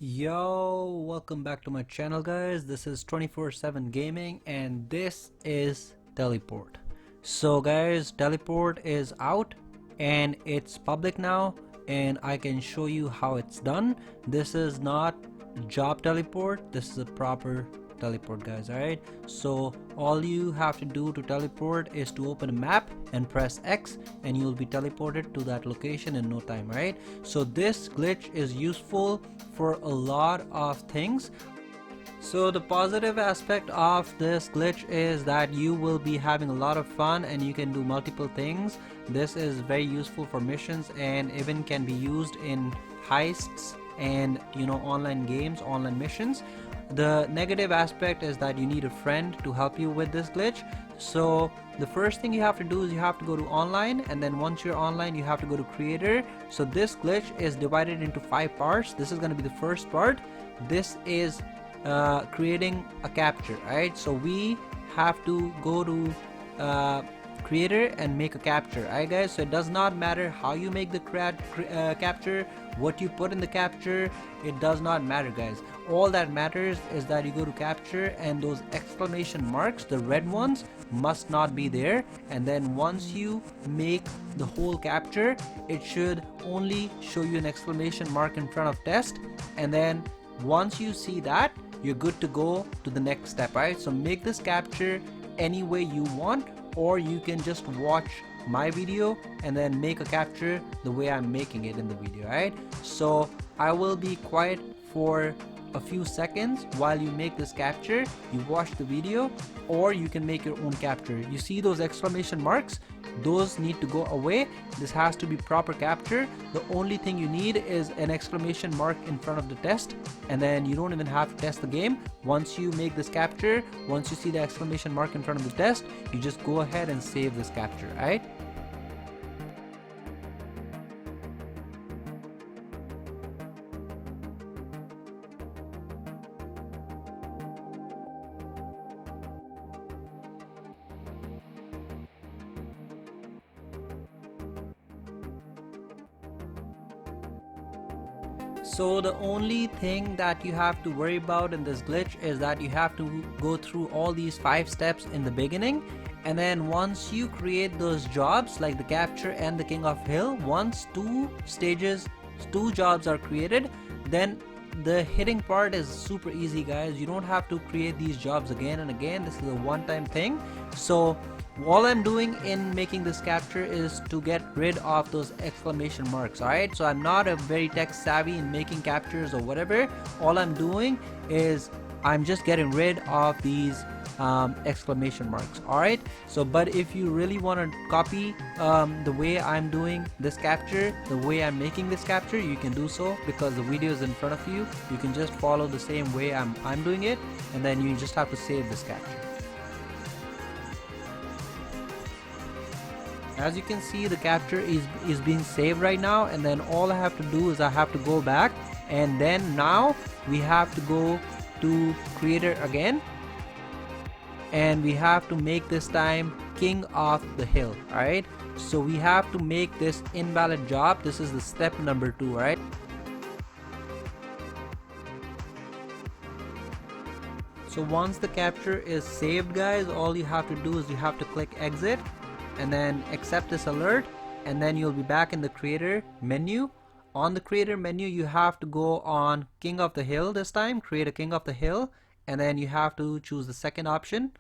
Yo, welcome back to my channel guys. This is 24/7 Gaming and this is Teleport. So guys, Teleport is out and it's public now and I can show you how it's done. This is not job teleport, this is a proper teleport guys. Alright, so all you have to do to teleport is to open a map and press X and you'll be teleported to that location in no time. Right, so this glitch is useful for a lot of things. So the positive aspect of this glitch is that you will be having a lot of fun and you can do multiple things. This is very useful for missions and even can be used in heists and online games, online missions. The negative aspect is that you need a friend to help you with this glitch. So the first thing you have to do is you have to go to online, and then once you're online you have to go to creator. So this glitch is divided into 5 parts. This is going to be the first part. This is creating a capture. Right, so we have to go to creator and make a capture. Alright guys, so it does not matter how you make the capture, what you put in the capture, it does not matter guys. All that matters is that you go to capture and those exclamation marks, the red ones, must not be there. And then once you make the whole capture, it should only show you an exclamation mark in front of test, and then once you see that, you're good to go to the next step. Right, so make this capture any way you want, or you can just watch my video and then make a capture the way I'm making it in the video. Right, so I will be quiet for a few seconds while you make this capture. You watch the video, or you can make your own capture. You see those exclamation marks, those need to go away. This has to be proper capture. The only thing you need is an exclamation mark in front of the test, and then you don't even have to test the game. Once you make this capture, once you see the exclamation mark in front of the test, you just go ahead and save this capture. Right, so the only thing that you have to worry about in this glitch is that you have to go through all these 5 steps in the beginning, and then once you create those jobs like the capture and the king of hill, once 2 jobs are created, then the hitting part is super easy guys. You don't have to create these jobs again and again. This is a one-time thing. So all I'm doing in making this capture is to get rid of those exclamation marks. Alright, so I'm not a very tech savvy in making captures or whatever. All I'm doing is I'm just getting rid of these exclamation marks. Alright, so but if you really want to copy the way I'm doing this capture, the way I'm making this capture, you can do so because the video is in front of you. You can just follow the same way I'm doing it, and then you just have to save this capture. As you can see, the capture is being saved right now, and then all I have to do is I have to go back, and then now we have to go to creator again, and we have to make this time king of the hill. Alright, so we have to make this invalid job. This is the step number 2. Right, so once the capture is saved guys, all you have to do is you have to click exit and then accept this alert, and then you'll be back in the creator menu. On the creator menu you have to go on king of the hill this time, create a king of the hill, and then you have to choose the second option.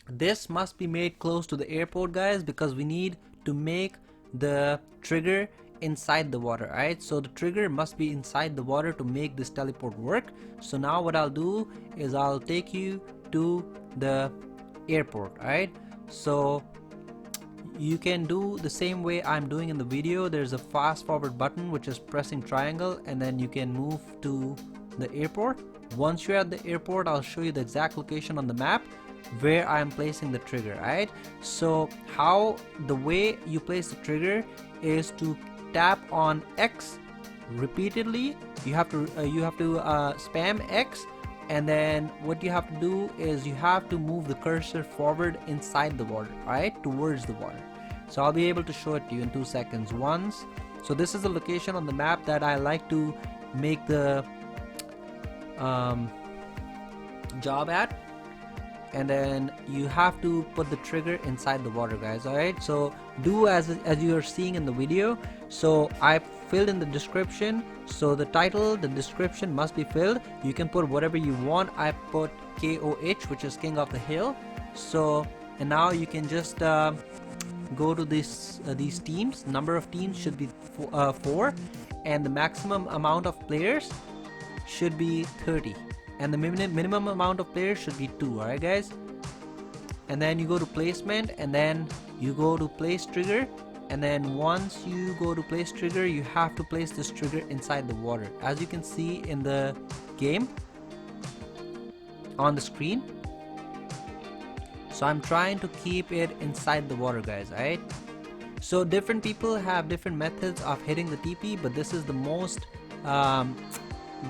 This must be made close to the airport guys, because we need to make the trigger inside the water. Right, so the trigger must be inside the water to make this teleport work. So now what I'll do is I'll take you to the airport. Right, so you can do the same way I'm doing in the video. There's a fast forward button which is pressing triangle, and then you can move to the airport. Once you're at the airport, I'll show you the exact location on the map where I'm placing the trigger. Right, so the way you place the trigger is to tap on X repeatedly. You have to spam X, and then what you have to do is you have to move the cursor forward inside the water, right, towards the water. So I'll be able to show it to you in 2 seconds. So this is the location on the map that I like to make the um, job at, and then you have to put the trigger inside the water, guys. Alright, so do as you are seeing in the video. So I filled in the description, so the title, the description must be filled. You can put whatever you want. I put KOH, which is King of the Hill. So, and now you can just go to these teams. Number of teams should be 4, and the maximum amount of players should be 30, and the minimum amount of players should be 2. Alright guys, and then you go to placement, and then you go to place trigger, and then once you go to place trigger, you have to place this trigger inside the water, as you can see in the game on the screen. So I'm trying to keep it inside the water, guys. Alright, so different people have different methods of hitting the TP, but this is the most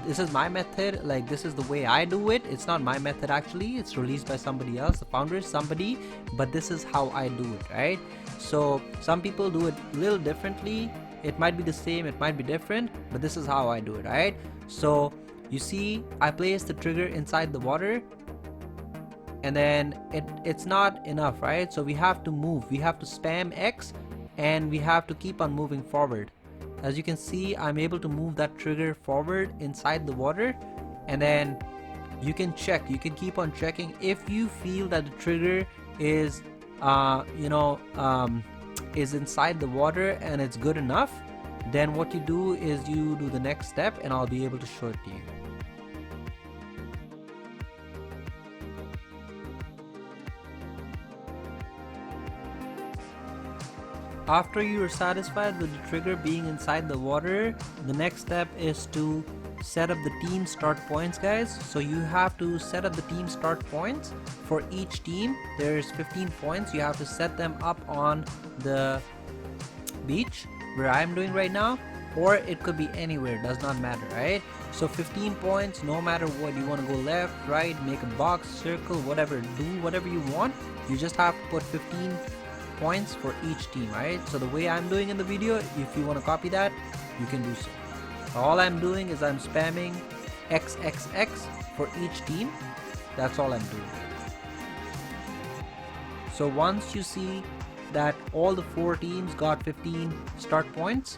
this is my method. Like, this is the way I do it. It's not my method actually, it's released by somebody else. The founder is somebody, but this is how I do it, right? So some people do it a little differently. It might be the same, it might be different, but this is how I do it. Right, so you see I place the trigger inside the water, and then it's not enough, right? So we have to move, we have to spam X, and we have to keep on moving forward. As you can see, I'm able to move that trigger forward inside the water, and then you can check, you can keep on checking. If you feel that the trigger is is inside the water and it's good enough, then what you do is you do the next step, and I'll be able to show it to you. After you are satisfied with the trigger being inside the water, the next step is to set up the team start points, guys. So you have to set up the team start points for each team. There's 15 points. You have to set them up on the beach where I'm doing right now, or it could be anywhere, does not matter, right? So 15 points, no matter what. You want to go left, right, make a box, circle, whatever, do whatever you want. You just have to put 15 points for each team. Right, so the way I'm doing in the video, if you want to copy that, you can do so. All I'm doing is I'm spamming XXX for each team. That's all I'm doing. So once you see that all the 4 teams got 15 start points,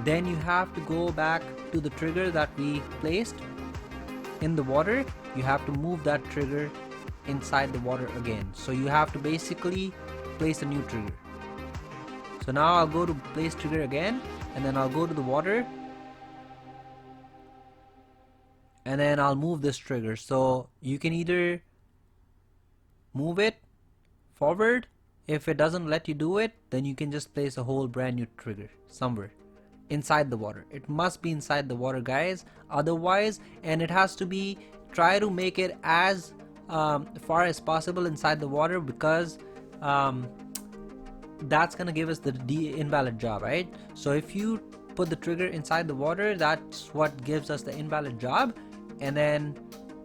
then you have to go back to the trigger that we placed in the water. You have to move that trigger inside the water again. So you have to basically place a new trigger. So now I'll go to place trigger again, and then I'll go to the water, and then I'll move this trigger. So you can either move it forward. If it doesn't let you do it, then you can just place a whole brand new trigger somewhere inside the water. It must be inside the water, guys, otherwise, and it has to be, try to make it as far as possible inside the water, because that's gonna give us the invalid job, right? So if you put the trigger inside the water, that's what gives us the invalid job, and then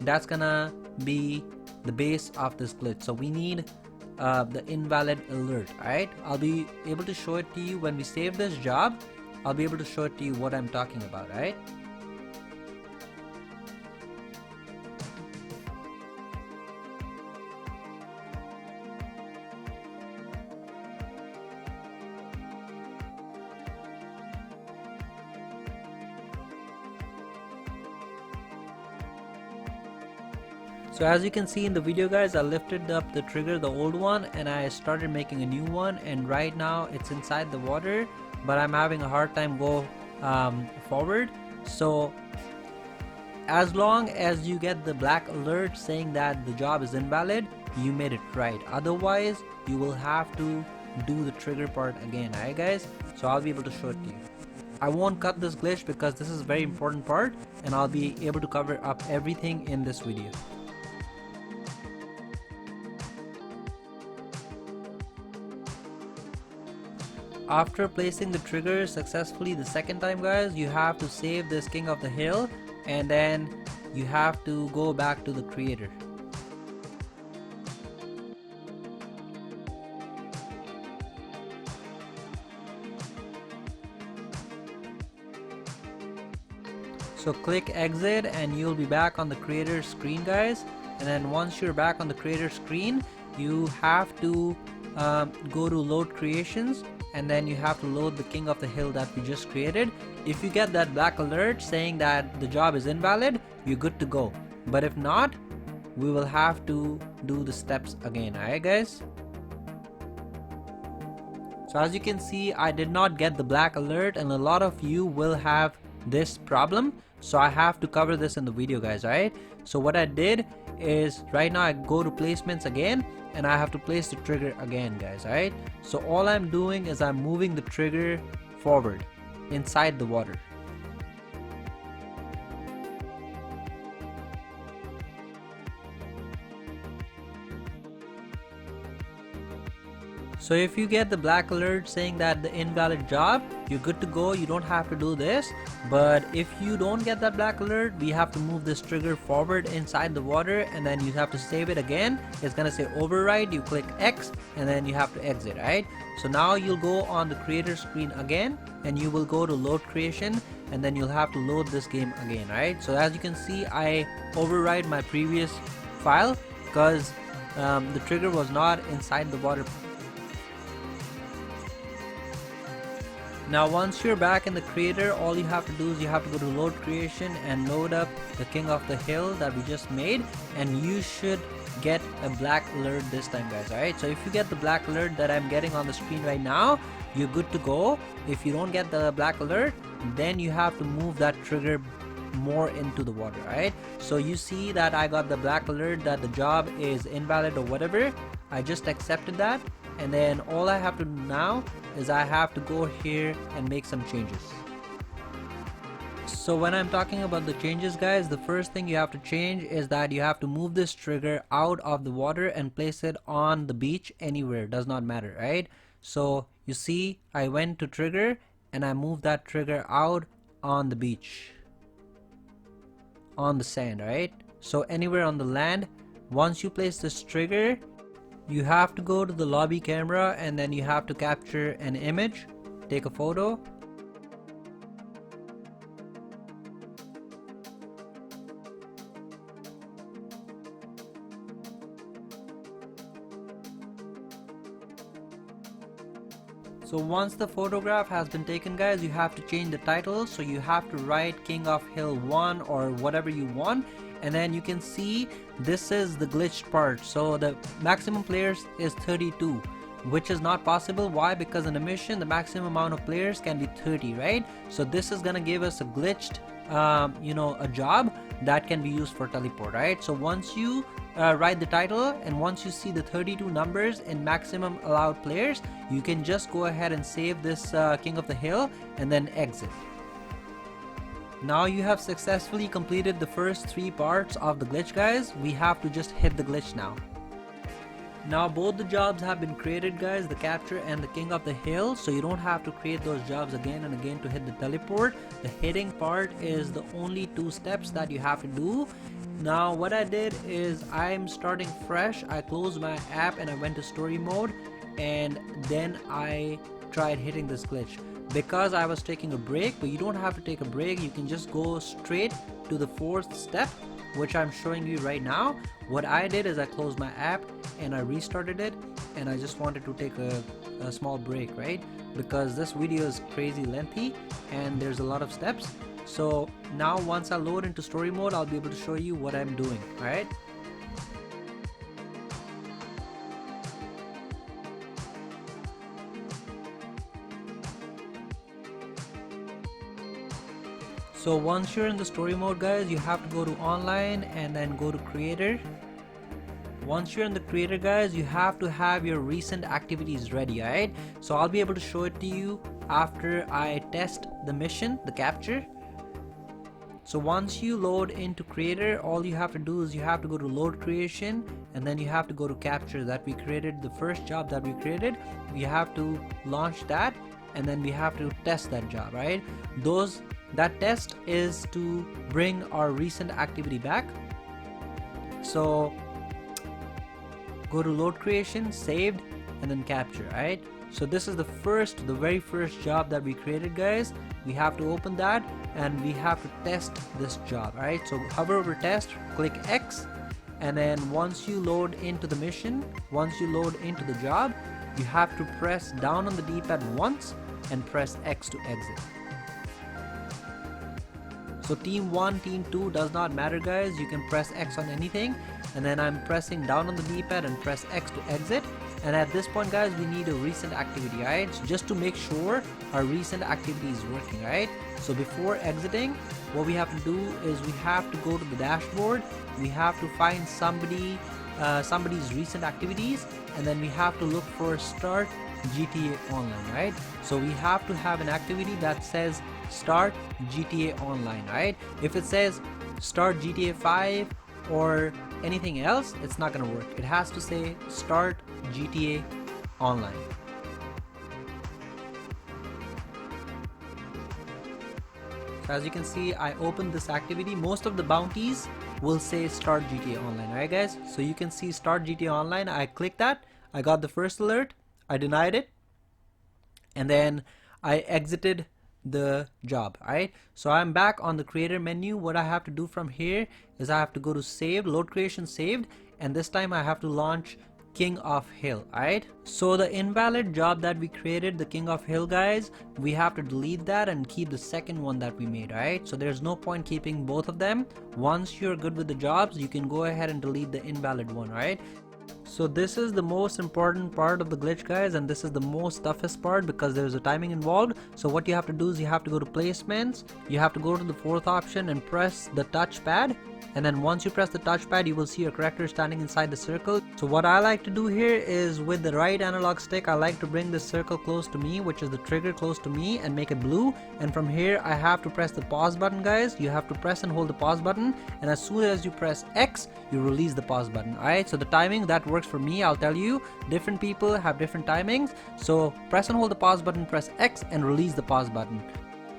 that's gonna be the base of this glitch. So we need the invalid alert. Right, I'll be able to show it to you when we save this job. I'll be able to show it to you what I'm talking about. Right, so as you can see in the video, guys, I lifted up the trigger, the old one, and I started making a new one, and right now it's inside the water, but I'm having a hard time go forward. So as long as you get the black alert saying that the job is invalid, you made it right. Otherwise, you will have to do the trigger part again. Alright guys, so I'll be able to show it to you. I won't cut this glitch because this is a very important part, and I'll be able to cover up everything in this video. After placing the trigger successfully the second time, guys, you have to save this King of the Hill, and then you have to go back to the creator. So click exit and you'll be back on the creator screen, guys. And then once you're back on the creator screen, you have to go to load creations, and then you have to load the King of the Hill that we just created. If you get that black alert saying that the job is invalid, you're good to go. But if not, we will have to do the steps again. Alright guys, so as you can see, I did not get the black alert, and a lot of you will have this problem, so I have to cover this in the video, guys. Alright, so what I did is right now I go to placements again, and I have to place the trigger again, guys. Alright, so all I'm doing is I'm moving the trigger forward inside the water. So if you get the black alert saying that the invalid job, you're good to go, you don't have to do this. But if you don't get that black alert, we have to move this trigger forward inside the water, and then you have to save it again. It's gonna say override, you click X, and then you have to exit. Right, so now you'll go on the creator screen again, and you will go to load creation, and then you'll have to load this game again. Right, so as you can see, I override my previous file because the trigger was not inside the water. Now once you're back in the creator, all you have to do is you have to go to load creation and load up the King of the Hill that we just made, and you should get a black alert this time, guys. Alright, so if you get the black alert that I'm getting on the screen right now, you're good to go. If you don't get the black alert, then you have to move that trigger more into the water. Alright, so you see that I got the black alert that the job is invalid or whatever. I just accepted that, and then all I have to do now is I have to go here and make some changes. So when I'm talking about the changes, guys, the first thing you have to change is that you have to move this trigger out of the water and place it on the beach anywhere, does not matter. Right, so you see I went to trigger and I moved that trigger out on the beach, on the sand. Right, so anywhere on the land. Once you place this trigger, you have to go to the lobby camera, and then you have to capture an image, take a photo. So once the photograph has been taken, guys, you have to change the title. So you have to write King of Hill 1 or whatever you want. And then you can see this is the glitched part. So the maximum players is 32, which is not possible. Why? Because in a mission the maximum amount of players can be 30, right? So this is gonna give us a glitched a job that can be used for teleport. Right, so once you write the title and once you see the 32 numbers in maximum allowed players, you can just go ahead and save this King of the Hill and then exit. Now you have successfully completed the first 3 parts of the glitch, guys. We have to just hit the glitch now. Now both the jobs have been created, guys, the capture and the King of the Hill, so you don't have to create those jobs again and again to hit the teleport. The hitting part is the only 2 steps that you have to do. Now what I did is I'm starting fresh. I closed my app and I went to story mode, and then I tried hitting this glitch. Because I was taking a break, but you don't have to take a break, you can just go straight to the 4th step, which I'm showing you right now. What I did is I closed my app and I restarted it, and I just wanted to take a small break, right? Because this video is crazy lengthy and there's a lot of steps. So now once I load into story mode, I'll be able to show you what I'm doing. Alright, so once you're in the story mode, guys, you have to go to online and then go to creator. Once you're in the creator, guys, you have to have your recent activities ready. Alright, so I'll be able to show it to you after I test the mission, the capture. So once you load into creator, all you have to do is you have to go to load creation, and then you have to go to capture that we created, the first job that we created. We have to launch that, and then we have to test that job. Right, that test is to bring our recent activity back. So go to load creation, saved, and then capture. Right, So this is the very first job that we created, guys. We have to open that and we have to test this job. Alright, so hover over test, click X, and then once you load into the mission, once you load into the job, you have to press down on the D-pad once and press X to exit. So team 1, team 2 does not matter, guys. You can press X on anything, and then I'm pressing down on the D-pad and press X to exit. And at this point, guys, we need a recent activity, right? So just to make sure our recent activity is working, right? So before exiting, what we have to do is we have to go to the dashboard. We have to find somebody's recent activities, and then we have to look for start GTA Online, right? So we have to have an activity that says start GTA Online, right? If it says start GTA 5 or anything else, it's not gonna work. It has to say start GTA Online. So as you can see, I opened this activity. Most of the bounties will say start GTA Online, right guys? So you can see start GTA Online. I clicked that, I got the first alert, I denied it, and then I exited the job. Alright, so I'm back on the creator menu. What I have to do from here is I have to go to save, load creation saved, and this time I have to launch King of Hill. Alright, so the invalid job that we created, the King of Hill, guys, we have to delete that and keep the second one that we made. Alright, so there's no point keeping both of them. Once you're good with the jobs, you can go ahead and delete the invalid one. Alright, so this is the most important part of the glitch, guys, and this is the most toughest part because there's a timing involved. So what you have to do is you have to go to placements, you have to go to the fourth option and press the touchpad, and then once you press the touchpad, you will see your character standing inside the circle. So what I like to do here is with the right analog stick, I like to bring this circle close to me, which is the trigger close to me, and make it blue. And from here I have to press the pause button, guys. You have to press and hold the pause button, and as soon as you press X, you release the pause button. Alright, so the timing that works for me, I'll tell you, different people have different timings. So press and hold the pause button, press X, and release the pause button.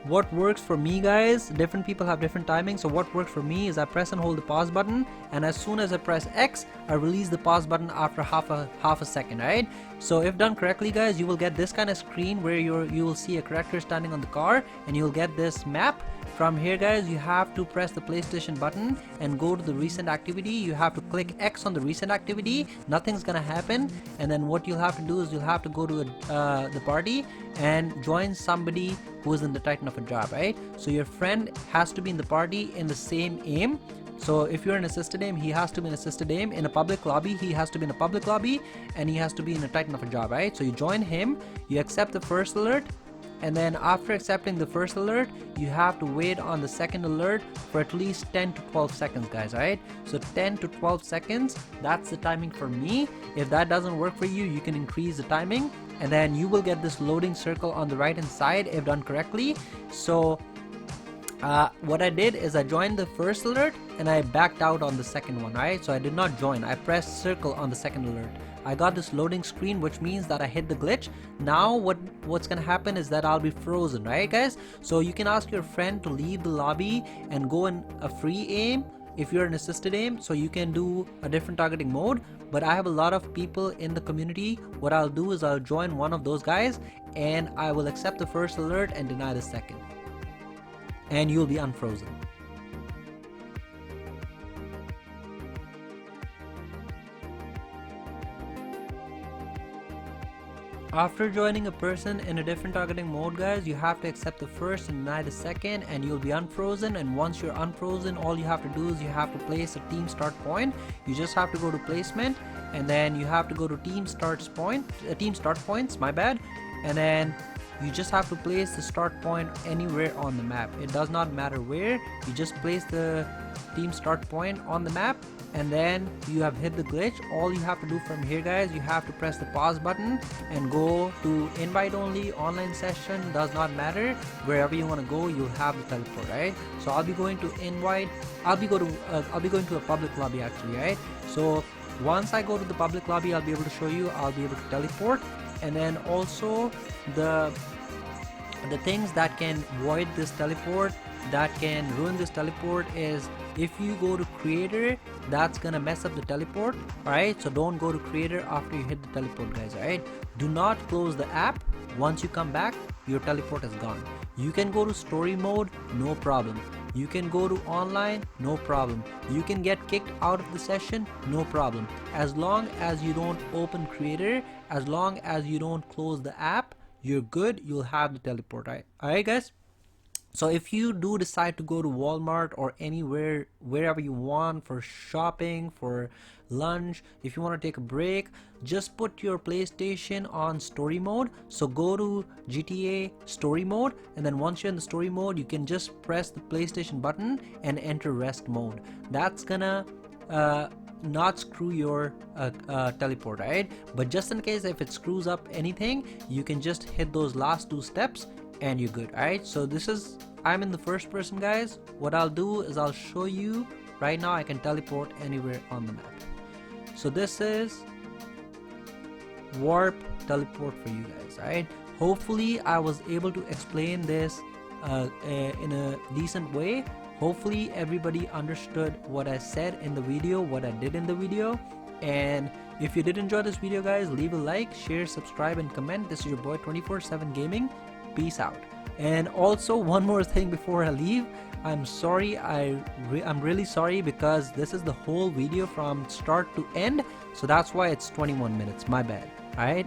What works for me, guys, different people have different timings. So what works for me is I press and hold the pause button, and as soon as I press X, I release the pause button after half a second. Right, so if done correctly, guys, you will get this kind of screen where you will see a character standing on the car, and you'll get this map. From here, guys, you have to press the PlayStation button and go to the recent activity. You have to click X on the recent activity. Nothing's gonna happen, and then what you'll have to do is you'll have to go to the party and join somebody who is in the titan of a job. Right, so your friend has to be in the party in the same aim. So if you're in assisted aim, he has to be in assisted aim. In a public lobby, he has to be in a public lobby, and he has to be in a titan of a job. Right, so you join him, you accept the first alert, and then after accepting the first alert, you have to wait on the second alert for at least 10 to 12 seconds, guys. Right, so 10 to 12 seconds, that's the timing for me. If that doesn't work for you, you can increase the timing, and then you will get this loading circle on the right hand side if done correctly. So what I did is I joined the first alert and I backed out on the second one. Right, so I did not join, I pressed circle on the second alert. I got this loading screen, which means that I hit the glitch. Now what's gonna happen is that I'll be frozen, right guys? So you can ask your friend to leave the lobby and go in a free aim if you're an assisted aim, so you can do a different targeting mode. But I have a lot of people in the community. What I'll do is I'll join one of those guys and I will accept the first alert and deny the second, and you'll be unfrozen. After joining a person in a different targeting mode, guys, you have to accept the first and deny the second, and you'll be unfrozen. And once you're unfrozen, all you have to do is you have to place a team start point. You just have to go to placement, and then you have to go to team start points, my bad, and then you just have to place the start point anywhere on the map. It does not matter where, you just place the team start point on the map, and then you have hit the glitch. All you have to do from here, guys, you have to press the pause button and go to invite only, online session, does not matter, wherever you want to go, you'll have the teleport. Right, so I'll be going to invite, I'll be going to a public lobby actually. Right, so once I go to the public lobby, I'll be able to show you, I'll be able to teleport. And then also the things that can void this teleport that can ruin this teleport is if you go to creator, that's gonna mess up the teleport. Alright, so don't go to creator after you hit the teleport, guys. Alright, do not close the app. Once you come back, your teleport is gone. You can go to story mode, no problem. You can go to online, no problem. You can get kicked out of the session, no problem. As long as you don't open creator, as long as you don't close the app, you're good. You'll have the teleport. Alright guys. So if you do decide to go to Walmart or anywhere, wherever you want for shopping, for lunch, if you want to take a break, just put your PlayStation on story mode. So go to GTA story mode, and then once you're in the story mode, you can just press the PlayStation button and enter rest mode. That's gonna not screw your teleport, right? But just in case if it screws up anything, you can just hit those last two steps and you're good. Alright, so I'm in the first person, guys. What I'll do is I'll show you right now. I can teleport anywhere on the map. So this is warp teleport for you guys. Alright, hopefully I was able to explain this in a decent way. Hopefully everybody understood what I said in the video, what I did in the video. And if you did enjoy this video, guys, leave a like, share, subscribe, and comment. This is your boy 24/7 Gaming. Peace out. And also one more thing before I leave, I'm sorry, I'm really sorry, because this is the whole video from start to end, so that's why it's 21 minutes. My bad. Alright.